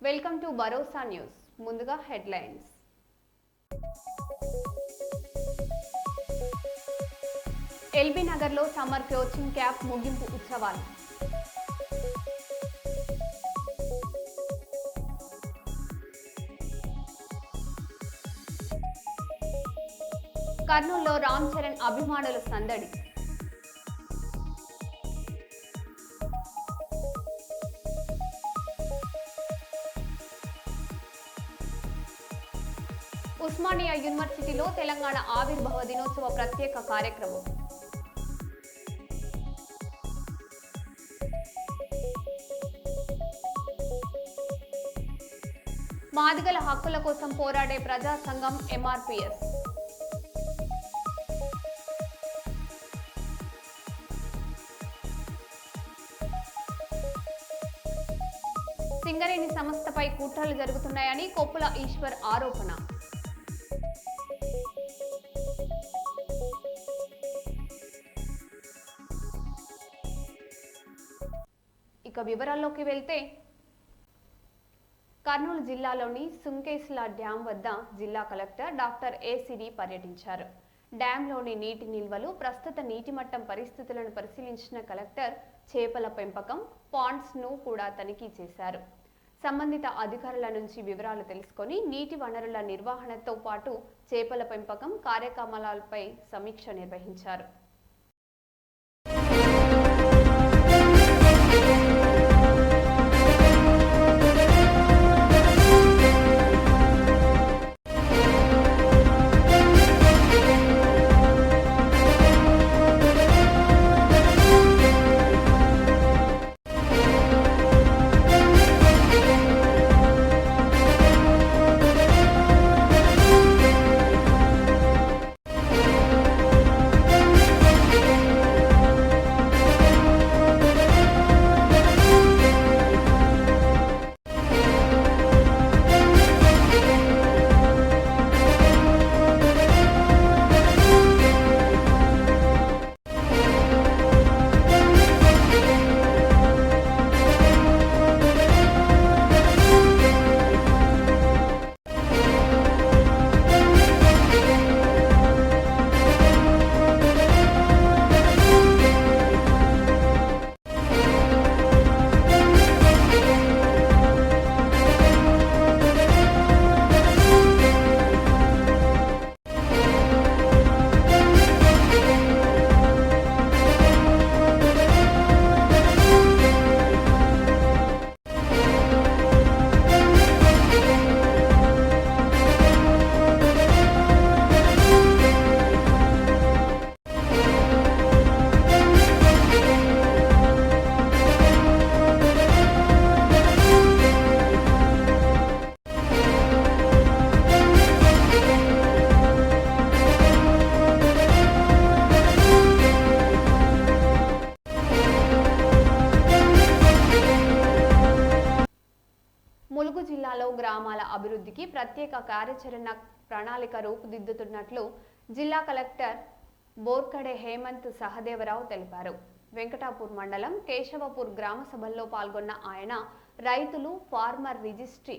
Welcome to Bharosa news. ముందుగా headlines. LB నగర్లో summer coaching camp ముగింపు ఉత్సవాలు. కర్నూలులో రామ్ చరణ్ అభిమానుల సందడి. ఉస్మానియా యూనివర్సిటీలో తెలంగాణ ఆవిర్భావ దినోత్సవ ప్రత్యేక కార్యక్రమం. మాదిగల హక్కుల కోసం పోరాడే ప్రజా సంఘం ఎంఆర్పీఎస్. సింగరేణి సంస్థపై కుట్రలు జరుగుతున్నాయని కొప్పుల ఈశ్వర్ ఆరోపణ. ఇక వివరాల్లోకి వెళ్తే, కర్నూలు జిల్లాలోని సుంకేశ్ల డ్యాం వద్ద జిల్లా కలెక్టర్ డాక్టర్ ఏసిడి పర్యటించారు. డ్యాంలోని నీటి నిల్వలు, ప్రస్తుత నీటి మట్టం పరిస్థితులను పరిశీలించిన కలెక్టర్ చేపల పెంపకం, పాండ్స్ను కూడా తనిఖీ చేశారు. సంబంధిత అధికారుల నుంచి వివరాలు తెలుసుకొని నీటి వనరుల నిర్వహణతో పాటు చేపల పెంపకం కార్యక్రమాలపై సమీక్ష నిర్వహించారు. ములుగు జిల్లాలో గ్రామాల అభివృద్ధికి ప్రత్యేక కార్యాచరణ ప్రణాళిక రూపుదిద్దుతున్నట్లు జిల్లా కలెక్టర్ బోర్కడే హేమంత్ సహదేవరావు తెలిపారు. వెంకటాపూర్ మండలం కేశవపూర్ గ్రామ సభల్లో పాల్గొన్న ఆయన రైతులు ఫార్మర్ రిజిస్ట్రీ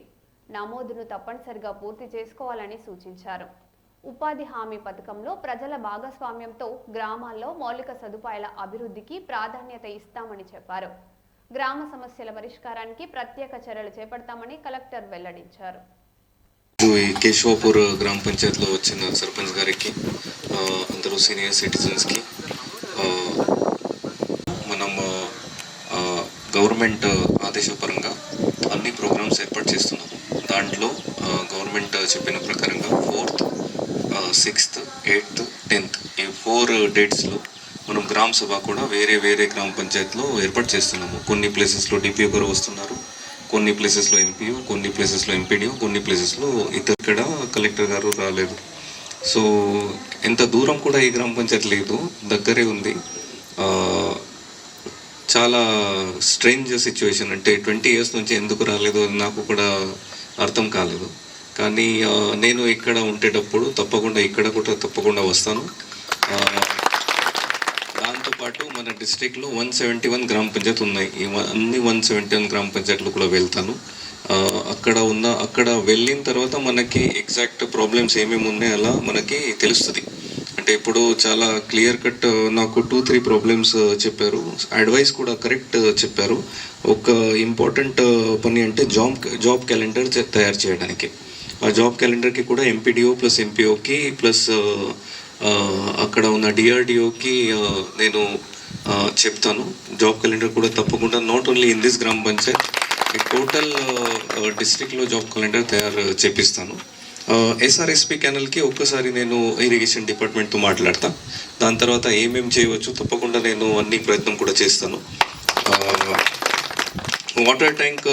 నమోదును తప్పనిసరిగా పూర్తి చేసుకోవాలని సూచించారు. ఉపాధి హామీ పథకంలో ప్రజల భాగస్వామ్యంతో గ్రామాల్లో మౌలిక సదుపాయాల అభివృద్ధికి ప్రాధాన్యత ఇస్తామని చెప్పారు. గ్రామ సమస్యల పరిష్కారానికి ప్రత్యేక చర్యలు చేపడతామని కలెక్టర్ వెల్లడించారు. కేశవపూర్ గ్రామ పంచాయతీలో వచ్చిన సర్పంచ్ గారికి, అందరూ సీనియర్ సిటిజన్స్కి మనం గవర్నమెంట్ ఆదేశపరంగా అన్ని ప్రోగ్రామ్స్ ఏర్పాటు చేస్తున్నాము. దాంట్లో గవర్నమెంట్ చెప్పిన ప్రకారంగా 4th, 6th, 8th, 10th ఈ 4 డేట్స్లో మనం గ్రామ సభ కూడా వేరే గ్రామ పంచాయతీలో ఏర్పాటు చేస్తున్నాము. కొన్ని ప్లేసెస్లో డిపిఓ గారు వస్తున్నారు, కొన్ని ప్లేసెస్లో ఎంపీఓ, కొన్ని ప్లేసెస్లో ఎంపీడీఓ, కొన్ని ప్లేసెస్లో ఇక్కడ కలెక్టర్ గారు రాలేదు. సో ఎంత దూరం కూడా ఈ గ్రామ పంచాయతీ లేదు, దగ్గరే ఉంది. చాలా స్ట్రేంజ్ సిచ్యువేషన్. అంటే 20 years నుంచి ఎందుకు రాలేదు అని నాకు కూడా అర్థం కాలేదు. కానీ నేను ఇక్కడ ఉండేటప్పుడు తప్పకుండా వస్తాను. దాంతోపాటు మన డిస్ట్రిక్ట్లో 171 గ్రామ పంచాయతీ ఉన్నాయి. అన్ని 171 గ్రామ పంచాయతీలు కూడా వెళ్తాను. అక్కడ వెళ్ళిన తర్వాత మనకి ఎగ్జాక్ట్ ప్రాబ్లమ్స్ ఏమేమి ఉన్నాయో అలా మనకి తెలుస్తుంది. అంటే ఇప్పుడు చాలా క్లియర్ కట్ నాకు 2-3 ప్రాబ్లమ్స్ చెప్పారు, అడ్వైస్ కూడా కరెక్ట్ చెప్పారు. ఒక ఇంపార్టెంట్ పని అంటే జాబ్ క్యాలెండర్ తయారు చేయడానికి. ఆ జాబ్ క్యాలెండర్కి కూడా ఎంపీడీఓ ప్లస్ ఎంపీఓకి ప్లస్ అక్కడ ఉన్న డిఆర్డిఓకి నేను చెప్తాను. జాబ్ క్యాలెండర్ కూడా తప్పకుండా నాట్ ఓన్లీ ఇన్ దిస్ గ్రామ పంచాయత్, టోటల్ డిస్ట్రిక్ట్లో జాబ్ క్యాలెండర్ తయారు చేపిస్తాను. ఎస్ఆర్ఎస్పి కెనాల్కి ఒక్కసారి నేను ఇరిగేషన్ డిపార్ట్మెంట్తో మాట్లాడతా. దాని తర్వాత ఏమేమి చేయవచ్చు తప్పకుండా నేను అన్ని ప్రయత్నం కూడా చేస్తాను. వాటర్ ట్యాంక్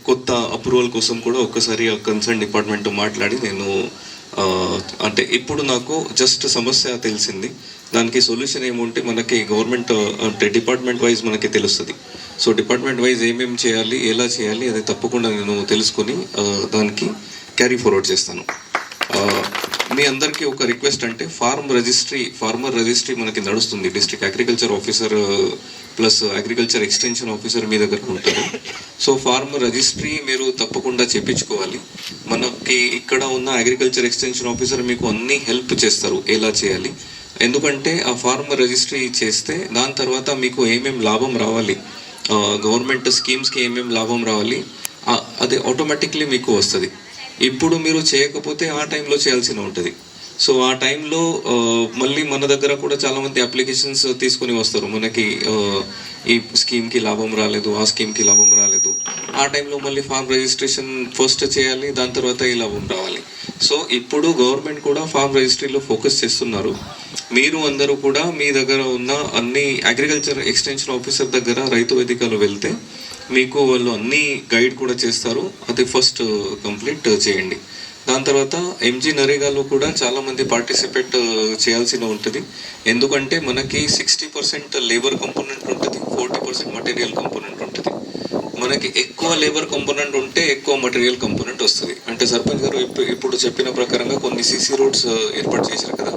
కొత్త అప్రూవల్ కోసం కూడా ఒక్కసారి కన్సర్న్ డిపార్ట్మెంట్తో మాట్లాడి నేను అంటే ఇప్పుడు నాకు జస్ట్ సమస్య తెలిసింది, దానికి సొల్యూషన్ ఏముంటే మనకి గవర్నమెంట్ అంటే డిపార్ట్మెంట్ వైజ్ మనకి తెలుస్తుంది. సో డిపార్ట్మెంట్ వైజ్ ఏమేమి చేయాలి, ఎలా చేయాలి అది తప్పకుండా నేను తెలుసుకొని దానికి క్యారీ ఫార్వర్డ్ చేస్తాను. మీ అందరికీ ఒక రిక్వెస్ట్ అంటే ఫార్మర్ రిజిస్ట్రీ మనకి నడుస్తుంది. District agriculture officer plus agriculture extension officer మీ దగ్గర ఉంటారు. సో ఫార్మర్ రిజిస్ట్రీ మీరు తప్పకుండా చేయించుకోవాలి. మనకి ఇక్కడ ఉన్న అగ్రికల్చర్ ఎక్స్టెన్షన్ ఆఫీసర్ మీకు అన్ని హెల్ప్ చేస్తారు ఎలా చేయాలి. ఎందుకంటే ఆ ఫార్మర్ రిజిస్ట్రీ చేస్తే దాని తర్వాత మీకు ఏమేమి లాభం రావాలి, గవర్నమెంట్ స్కీమ్స్కి ఏమేమి లాభం రావాలి అది ఆటోమేటిక్లీ మీకు వస్తుంది. ఇప్పుడు మీరు చేయకపోతే ఆ టైంలో చేయాల్సి ఉంటుంది. సో ఆ టైంలో మళ్ళీ మన దగ్గర కూడా చాలామంది అప్లికేషన్స్ తీసుకొని వస్తారు, మనకి ఈ స్కీమ్కి లాభం రాలేదు, ఆ స్కీమ్కి లాభం రాలేదు. ఆ టైంలో మళ్ళీ ఫార్మ్ రిజిస్ట్రేషన్ ఫస్ట్ చేయాలి, దాని తర్వాత ఈ లాభం రావాలి. సో ఇప్పుడు గవర్నమెంట్ కూడా ఫార్మ్ రిజిస్ట్రీలో ఫోకస్ చేస్తున్నారు. మీరు అందరూ కూడా మీ దగ్గర ఉన్న అన్ని అగ్రికల్చర్ ఎక్స్టెన్షన్ ఆఫీసర్ దగ్గర రైతు వేదికలో వెళ్తే మీకు వాళ్ళు అన్ని గైడ్ కూడా చేస్తారు. అది ఫస్ట్ కంప్లీట్ చేయండి. దాని తర్వాత ఎంజీ నరేగాలో కూడా చాలామంది పార్టిసిపేట్ చేయాల్సి ఉంటుంది. ఎందుకంటే మనకి 60% లేబర్ కంపోనెంట్ ఉంటుంది, 40% మటీరియల్ కంపోనెంట్ ఉంటుంది. మనకి ఎక్కువ లేబర్ కంపోనెంట్ ఉంటే ఎక్కువ మటీరియల్ కంపోనెంట్ వస్తుంది. అంటే సర్పంచ్ గారు ఇప్పుడు చెప్పిన ప్రకారంగా కొన్ని సీసీ రోడ్స్ ఏర్పాటు చేశారు కదా,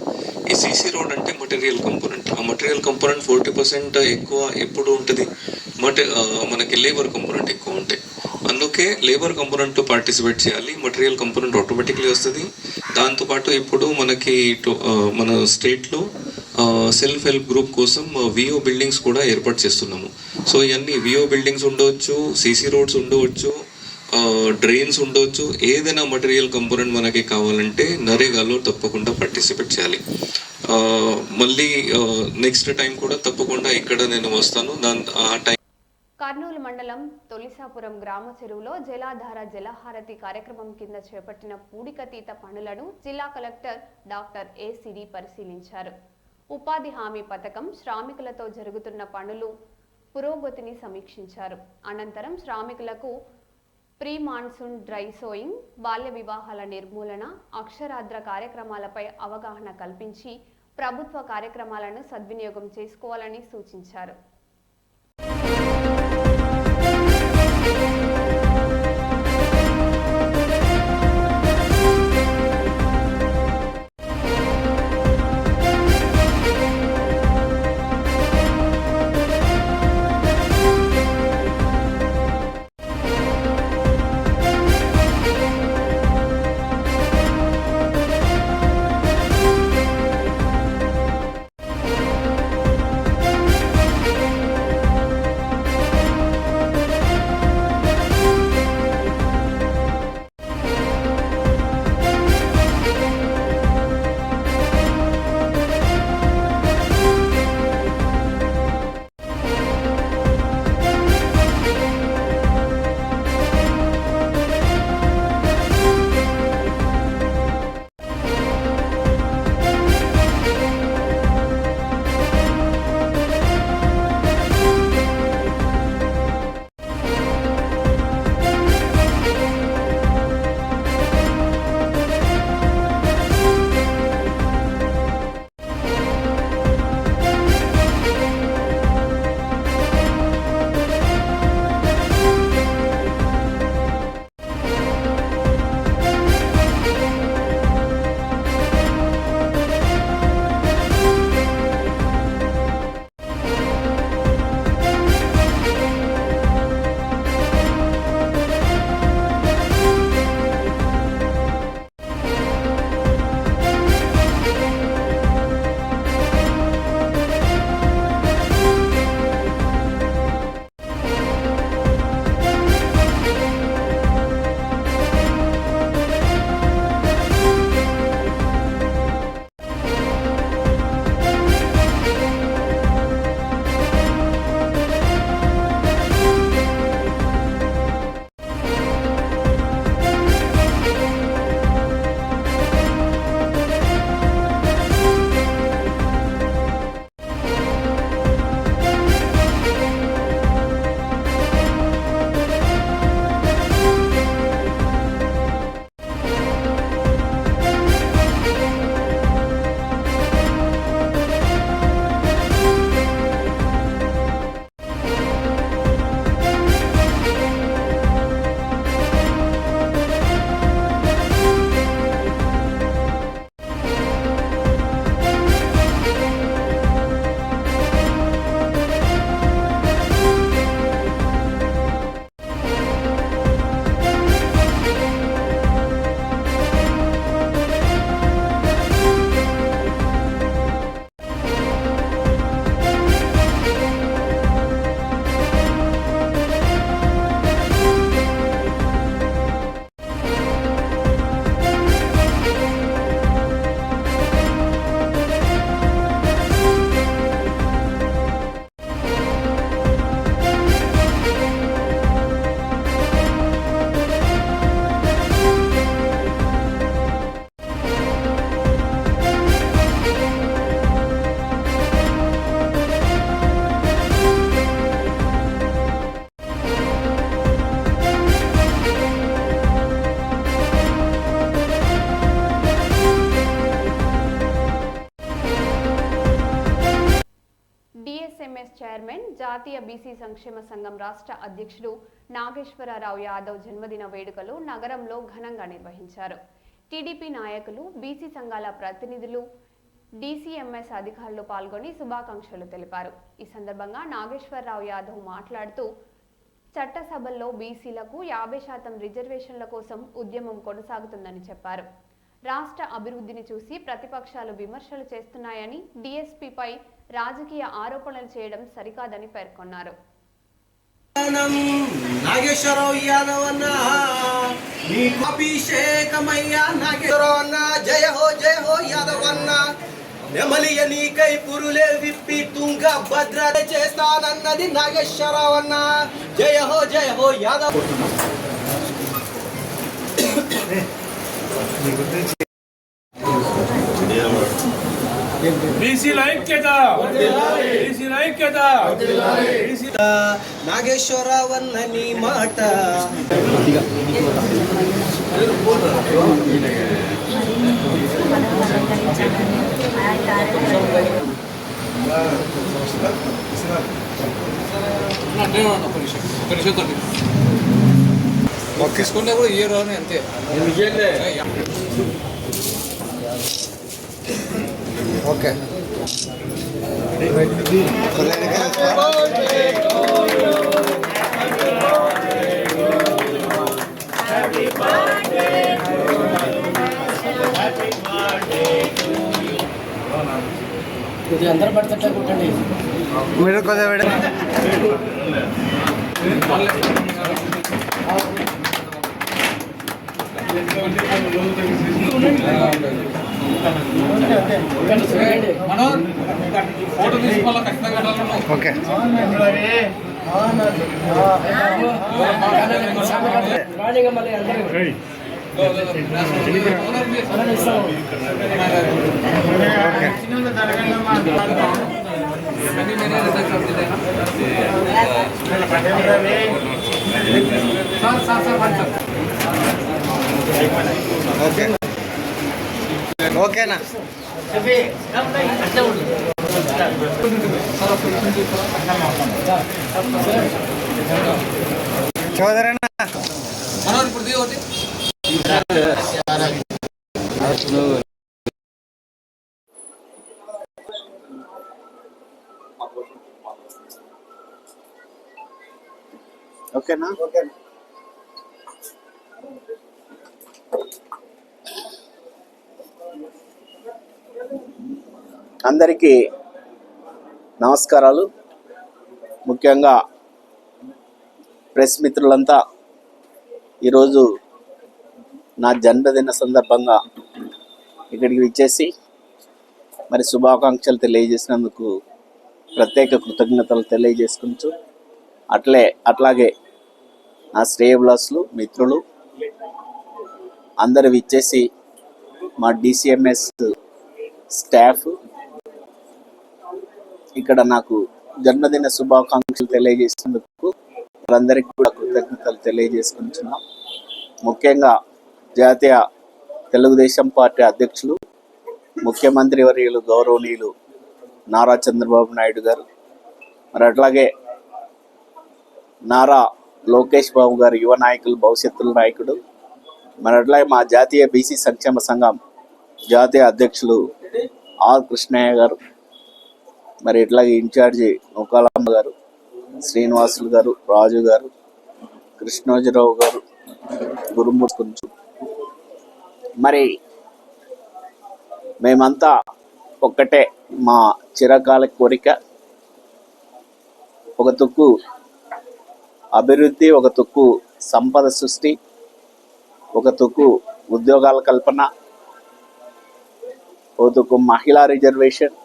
ఈ సీసీ రోడ్ అంటే మటీరియల్ కంపోనెంట్. ఆ మటీరియల్ కంపోనెంట్ 40% ఎక్కువ ఎప్పుడు ఉంటుంది, మనకి లేబర్ కంపోనెంట్ ఎక్కువ ఉంటాయి. అందుకే లేబర్ కంపోనెంట్ పార్టిసిపేట్ చేయాలి, మటీరియల్ కంపోనెంట్ ఆటోమేటిక్లీ వస్తుంది. దాంతోపాటు ఇప్పుడు మనకి మన స్టేట్లో సెల్ఫ్ హెల్ప్ గ్రూప్ కోసం విఓ బిల్డింగ్స్ కూడా ఏర్పాటు చేస్తున్నాము. సో ఇవన్నీ విఓ బిల్డింగ్స్ ఉండవచ్చు, సీసీ రోడ్స్ ఉండవచ్చు, డ్రైన్స్ ఉండవచ్చు. ఏదైనా మటీరియల్ కంపోనెంట్ మనకి కావాలంటే నరేగాలో తప్పకుండా పార్టిసిపేట్ చేయాలి. మళ్ళీ నెక్స్ట్ టైం కూడా తప్పకుండా ఇక్కడ నేను వస్తాను. ఆ టైం కర్నూలు మండలం తొలిసాపురం గ్రామ చెరువులో జలాధార జలహారతి కార్యక్రమం కింద చేపట్టిన పూడికతీత పనులను జిల్లా కలెక్టర్ డాక్టర్ ఏసిడి పరిశీలించారు. ఉపాధి హామీ పథకం శ్రామికులతో జరుగుతున్న పనులు పురోగతిని సమీక్షించారు. అనంతరం శ్రామికులకు ప్రీ మాన్సూన్ డ్రై సోయింగ్, బాల్య వివాహాల నిర్మూలన, అక్షరాద్ర కార్యక్రమాలపై అవగాహన కల్పించి ప్రభుత్వ కార్యక్రమాలను సద్వినియోగం చేసుకోవాలని సూచించారు. జాతీయ బీసీ సంక్షేమ సంఘం రాష్ట్ర అధ్యక్షుడు నాగేశ్వరరావు యాదవ్ జన్మదిన వేడుకలు నగరంలో ఘనంగా నిర్వహించారు. టీడీపీ నాయకులు, బీసీ సంఘాల ప్రతినిధులు, డీసీఎంఎస్ అధికారులు పాల్గొని శుభాకాంక్షలు తెలిపారు. ఈ సందర్భంగా నాగేశ్వరరావు యాదవ్ మాట్లాడుతూ చట్టసభల్లో బీసీలకు 50% రిజర్వేషన్ల కోసం ఉద్యమం కొనసాగుతుందని చెప్పారు. రాష్ట్ర అభివృద్ధిని చూసి ప్రతిపక్షాలు విమర్శలు చేస్తున్నాయని, డీఎస్పీపై రాజకీయ ఆరోపణలు చేయడం సరికాదని పేర్కొన్నారు. నాగేశ్వరరావు యాదవ్ అన్న నీకు అభిషేకమయ్యా నాగేశ్వరరావు అన్న జయ హో యాదవ్ అన్న నెమలియ నీకై పురులే విప్పి తుంగ భద్ర చేస్తానన్నది నాగేశ్వరరావు అన్న జయ హో యాదవ్. నాగేశ్వరరావు అన్న నీ మాట తీసుకుంటే కూడా ఏ రోజు అంతే. ఓకే అందరూ పడుతుంటే కొట్టండి మీరు కొద్దిగా ఫోటో తీసుకోవాలా ఖచ్చితంగా. ఓకే ఓకే ఓకేనా చౌదరన్నా ఇప్పుడు దిగొద్ది. ఓకేనా అందరికీ నమస్కారాలు. ముఖ్యంగా ప్రెస్ మిత్రులంతా ఈరోజు నా జన్మదిన సందర్భంగా ఇక్కడికి విచ్చేసి మరి శుభాకాంక్షలు తెలియజేసినందుకు ప్రత్యేక కృతజ్ఞతలు తెలియజేసుకుంటూ అట్లాగే నా శ్రేయభిలాషులు మిత్రులు అందరు విచ్చేసి మా డీసీఎంఎస్ స్టాఫ్ ఇక్కడ నాకు జన్మదిన శుభాకాంక్షలు తెలియజేసినందుకు వాళ్ళందరికీ కూడా కృతజ్ఞతలు తెలియజేసుకుంటున్నాం. ముఖ్యంగా జాతీయ తెలుగుదేశం పార్టీ అధ్యక్షులు, ముఖ్యమంత్రి వర్యులు గౌరవనీయులు నారా చంద్రబాబు నాయుడు గారు, మరి అట్లాగే నారా లోకేష్ బాబు గారు యువ నాయకులు, భవిష్యత్తుల నాయకుడు, మరి అట్లాగే మా జాతీయ బీసీ సంక్షేమ సంఘం జాతీయ అధ్యక్షులు ఆర్ కృష్ణయ్య గారు, మరి ఇట్లాగే ఇన్ఛార్జి నూకాలమ్మ గారు, శ్రీనివాసులు గారు, రాజు గారు, కృష్ణోజీరావు గారు, గురుమూర్తి కొంచెం, మరి మేమంతా ఒక్కటే, మా చిరకాల కోరిక ఒక తుక్కు అభివృద్ధి, ఒక తుక్కు సంపద సృష్టి, ఒక తుక్కు ఉద్యోగాల కల్పన, ఒక తుక్కు మహిళా రిజర్వేషన్.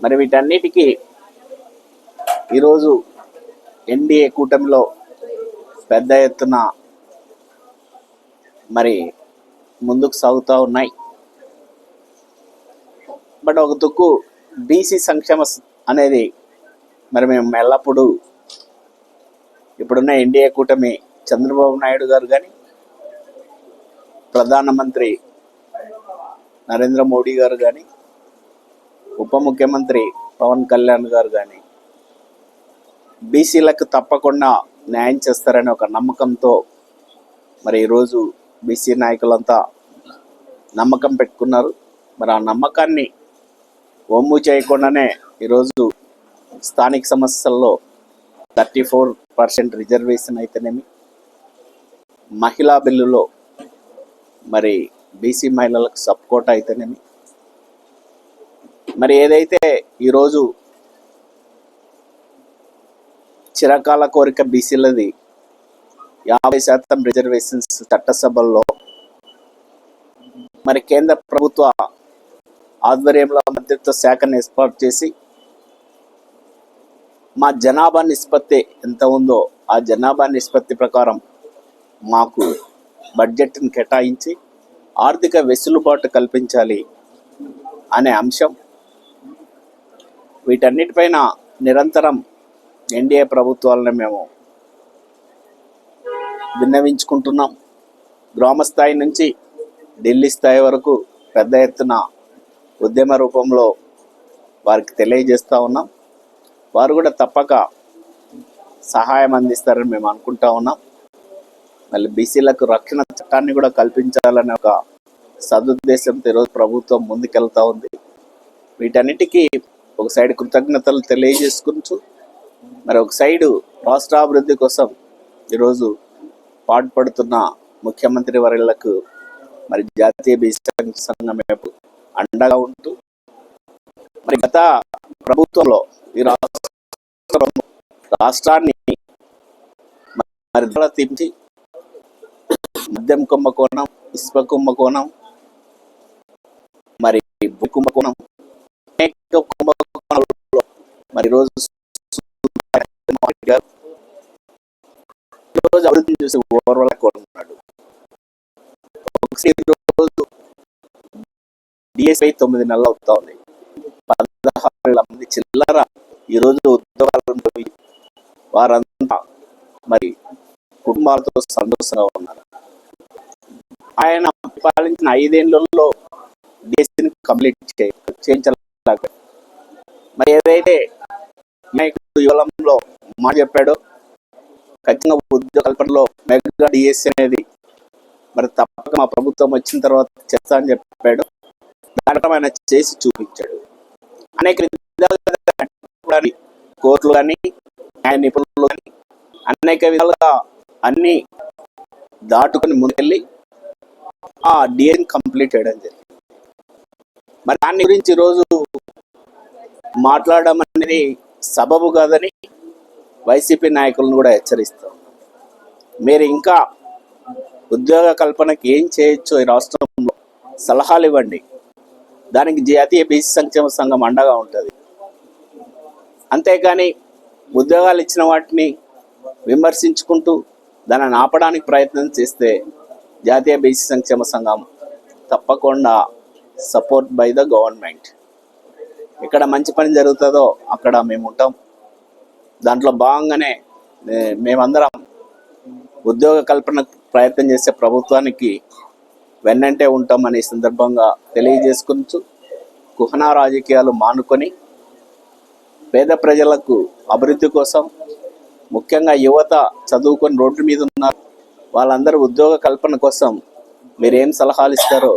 మరి వీటన్నిటికీ ఈరోజు ఎన్డీఏ కూటమిలో పెద్ద ఎత్తున మరి ముందుకు సాగుతూ ఉన్నాయి. బట్ ఒక తుక్కు బీసీ సంక్షేమ అనేది మరి మేము ఎల్లప్పుడూ ఇప్పుడున్న ఎన్డీఏ కూటమి చంద్రబాబు నాయుడు గారు కానీ, ప్రధానమంత్రి నరేంద్ర మోడీ గారు కానీ, ఉప ముఖ్యమంత్రి పవన్ కళ్యాణ్ గారు కానీ, బీసీలకు తప్పకుండా న్యాయం చేస్తారనే ఒక నమ్మకంతో మరి ఈరోజు బీసీ నాయకులంతా నమ్మకం పెట్టుకున్నారు. మరి ఆ నమ్మకాన్ని వమ్ము చేయకుండానే ఈరోజు స్థానిక సమస్యల్లో 34% రిజర్వేషన్ అయితేనేమి, మహిళా బిల్లులో మరి బీసీ మహిళలకు సబ్ కోటా అయితేనేమి, మరి ఏదైతే ఈరోజు చిరకాల కోరిక బీసీలది 50% రిజర్వేషన్స్ చట్టసభల్లో మరి కేంద్ర ప్రభుత్వ ఆధ్వర్యంలో మంత్రిత్వ శాఖను ఏర్పాటు చేసి మా జనాభా నిష్పత్తి ఎంత ఉందో ఆ జనాభా నిష్పత్తి ప్రకారం మాకు బడ్జెట్ని కేటాయించి ఆర్థిక వెసులుబాటు కల్పించాలి అనే అంశం. వీటన్నిటిపైన నిరంతరం ఎన్డీఏ ప్రభుత్వాలను మేము విన్నవించుకుంటున్నాం. గ్రామ స్థాయి నుంచి ఢిల్లీ స్థాయి వరకు పెద్ద ఎత్తున ఉద్యమ రూపంలో వారికి తెలియజేస్తూ ఉన్నాం. వారు కూడా తప్పక సహాయం అందిస్తారని మేము అనుకుంటా ఉన్నాం. మళ్ళీ బీసీలకు రక్షణ చట్టాన్ని కూడా కల్పించాలనే ఒక సదుద్దేశంతో ఈరోజు ప్రభుత్వం ముందుకెళ్తా ఉంది. వీటన్నిటికీ ఒక సైడ్ కృతజ్ఞతలు తెలియజేసుకుంటూ మరి ఒక సైడు రాష్ట్రాభివృద్ధి కోసం ఈరోజు పాటుపడుతున్న ముఖ్యమంత్రి వర్యులకు మరి జాతీయ బీసీ సంఘం అండగా ఉంటూ మరి గత ప్రభుత్వంలో ఈ రాష్ట్రాన్ని మరి తించి మద్యం కుంభకోణం, ఇసుక కుంభకోణం, మరి కుంభకోణం, అనేక కుంభకోణాలలో మరి ఈరోజు అభివృద్ధిని చూసి ఓర్వలేకపోతున్నాడు. రోజు డిఎస్ఐ 9 నెలలు అవుతా ఉంది. 16,000 మంది చిల్లర ఈరోజు ఉద్యోగాలను పోయి వారంతా మరి కుటుంబాలతో సంతోషంగా ఉన్నారు. ఆయన పాలించిన 5 ఏళ్లలో డిఎస్సిని కంప్లీట్ చేయించలేకపోయాడు. మరి ఏదైతే నాయకుడు యువలంలో మాట చెప్పాడో ఖచ్చితంగా ఉద్యోగ కల్పనలో మెగా డిఎస్సి అనేది మరి తప్పక మా ప్రభుత్వం వచ్చిన తర్వాత చేస్తా అని చెప్పాడు. దాంట్లో ఆయన చేసి చూపించాడు. అనేక విధాలుగా కోర్టులు కానీ న్యాయ నిపుణులు కానీ అనేక విధాలుగా అన్ని దాటుకొని ముందుకెళ్ళి ఆ డిఎస్సిని కంప్లీట్ చేయడం జరిగింది. మరి దాని గురించి ఈరోజు మాట్లాడడం అనేది సబబు కాదని వైసీపీ నాయకులను కూడా హెచ్చరిస్తాం. మీరు ఇంకా ఉద్యోగ కల్పనకి ఏం చేయొచ్చో ఈ రాష్ట్రంలో సలహాలు ఇవ్వండి. దానికి జాతీయ బీసీ సంక్షేమ సంఘం అండగా ఉంటుంది. అంతేకాని ఉద్యోగాలు ఇచ్చిన వాటిని విమర్శించుకుంటూ దానిని ఆపడానికి ప్రయత్నం చేస్తే జాతీయ బీసీ సంక్షేమ సంఘం తప్పకుండా సపోర్ట్ బై ద గవర్నమెంట్. ఎక్కడ మంచి పని జరుగుతుందో అక్కడ మేము ఉంటాం. దాంట్లో భాగంగానే మేమందరం ఉద్యోగ కల్పన ప్రయత్నం చేసే ప్రభుత్వానికి వెన్నంటే ఉంటామని సందర్భంగా తెలియజేసుకుంటూ కుహనా రాజకీయాలు మానుకొని పేద ప్రజలకు అభివృద్ధి కోసం, ముఖ్యంగా యువత చదువుకొని రోడ్డు మీద ఉన్నారు, వాళ్ళందరూ ఉద్యోగ కల్పన కోసం మీరేం సలహాలు ఇస్తారో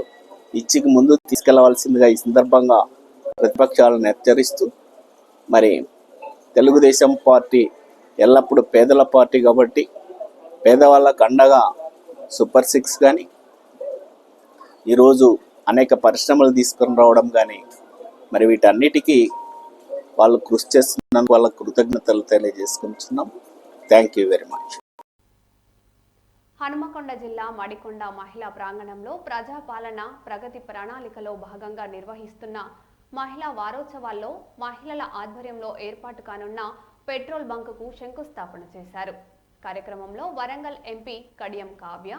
ఇచ్చికి ముందు తీసుకెళ్లవలసిందిగా ఈ సందర్భంగా ప్రతిపక్షాలను హెచ్చరిస్తూ, మరి తెలుగుదేశం పార్టీ ఎల్లప్పుడూ పేదల పార్టీ కాబట్టి పేదవాళ్ళకు అండగా సూపర్ 6 కానీ ఈరోజు అనేక పరిశ్రమలు తీసుకొని రావడం కానీ మరి వీటన్నిటికీ వాళ్ళు కృషి చేస్తున్నందుకు వాళ్ళ కృతజ్ఞతలు తెలియజేసుకుంటున్నాం. Thank you very much. Hanumakonda జిల్లా మడికొండ మహిళా ప్రాంగణంలో ప్రజాపాలన ప్రగతి ప్రణాళికలో భాగంగా నిర్వహిస్తున్న మహిళా వారోత్సవాల్లో మహిళల ఆధ్వర్యంలో ఏర్పాటు కానున్న పెట్రోల్ బంకుకు శంకుస్థాపన చేశారు. కార్యక్రమంలో Warangal MP Kadiyam Kavya,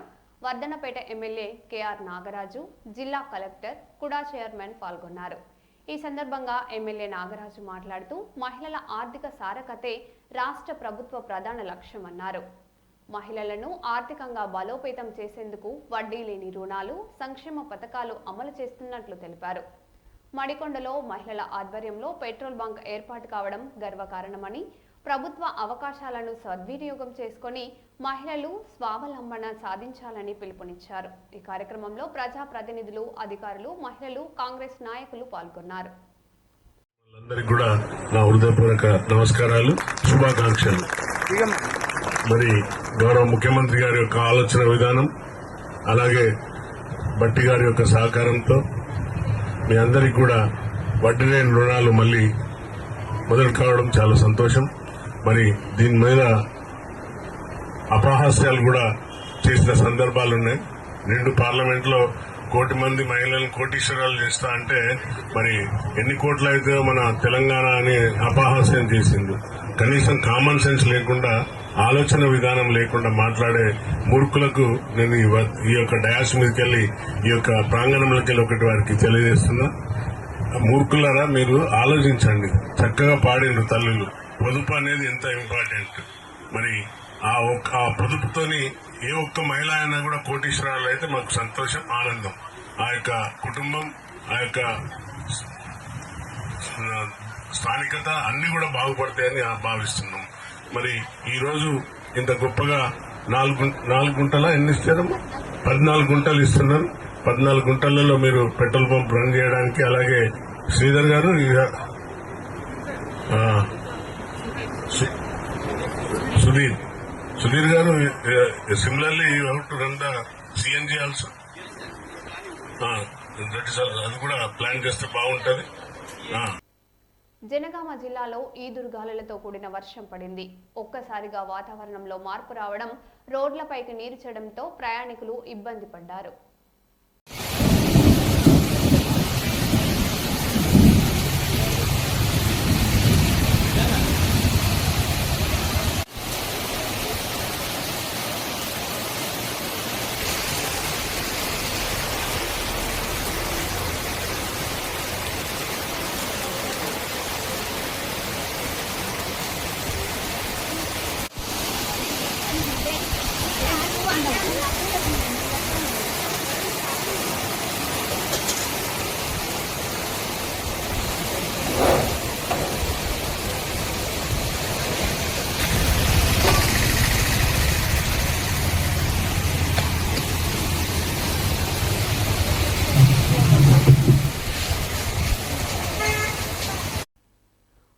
Wardhannapet MLA KR Nagaraju, జిల్లా కలెక్టర్ కుడా చైర్మన్ పాల్గొన్నారు. ఈ సందర్భంగా ఎమ్మెల్యే నాగరాజు మాట్లాడుతూ మహిళల ఆర్థిక సారకతే రాష్ట్ర ప్రభుత్వ ప్రధాన లక్ష్యమన్నారు. మహిళలను ఆర్థికంగా బలోపేతం చేసేందుకు వడ్డీ లేని రుణాలు, సంక్షేమ పథకాలు అమలు చేస్తున్నట్లు తెలిపారు. మడికొండలో మహిళల ఆధ్వర్యంలో పెట్రోల్ బంక్ ఏర్పాటు కావడం గర్వకారణమని, ప్రభుత్వ అవకాశాలను సద్వినియోగం చేసుకొని మహిళలు స్వావలంబన సాధించాలని పిలుపునిచ్చారు. ఈ కార్యక్రమంలో ప్రజాప్రతినిధులు, అధికారులు, మహిళలు, కాంగ్రెస్ నాయకులు పాల్గొన్నారు. అందరికి కూడా నా హృదయపూర్వక నమస్కారాలు, శుభాకాంక్షలు. మరి గౌరవ ముఖ్యమంత్రి గారి యొక్క ఆలోచన విధానం, అలాగే బట్టి గారి యొక్క సహకారంతో మీ అందరికి కూడా వడ్డీ లేని రుణాలు మళ్ళీ మొదలు కావడం చాలా సంతోషం. మరి దీని మీద అపహాస్యాలు కూడా చేసిన సందర్భాలు ఉన్నాయి. నిండు పార్లమెంట్లో 1 కోటి మంది మహిళలను కోటీశ్వరాలు చేస్తా అంటే మరి ఎన్ని కోట్లు అయితే మన తెలంగాణ అని అపహాస్యం చేసింది. కనీసం కామన్ సెన్స్ లేకుండా, ఆలోచన విధానం లేకుండా మాట్లాడే మూర్ఖులకు నేను ఈ యొక్క డయాస్ మీదకి వెళ్లి, ఈ యొక్క ప్రాంగణంలోకి వెళ్ళి ఒకటి వారికి తెలియజేస్తున్నా. మూర్ఖులారా, మీరు ఆలోచించండి. చక్కగా పాడిండ్రు తల్లులు. పొదుపు అనేది ఎంత ఇంపార్టెంట్. మరి ఆ పొదుపుతోని ఏ ఒక్క మహిళ అయినా కూడా కోటీశ్వరాలు అయితే మాకు సంతోషం, ఆనందం. ఆ యొక్క కుటుంబం, ఆ యొక్క స్థానికత అన్ని కూడా బాగుపడతాయని భావిస్తున్నాం. మరి ఈ రోజు ఇంత గొప్పగా 4 గుంటల ఎన్ని ఇస్తారమ్మా? 14 గుంటలు ఇస్తున్నారు. 14 గుంటలలో మీరు పెట్రోల్ పంప్ రన్ చేయడానికి. అలాగే శ్రీధర్ గారు, సుధీర్ గారు, similarly you have to run the CNG also. అది కూడా ప్లాన్ చేస్తే బాగుంటది. జనగామ జిల్లాలో ఈదురుగాలులతో కూడిన వర్షం పడింది. ఒక్కసారిగా వాతావరణంలో మార్పు రావడం, రోడ్లపైకి నీరు చేరడంతో ప్రయాణికులు ఇబ్బంది పడ్డారు.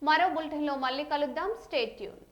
మరో బులెటిన్లో మళ్ళీ కలుద్దాం. Stay tune.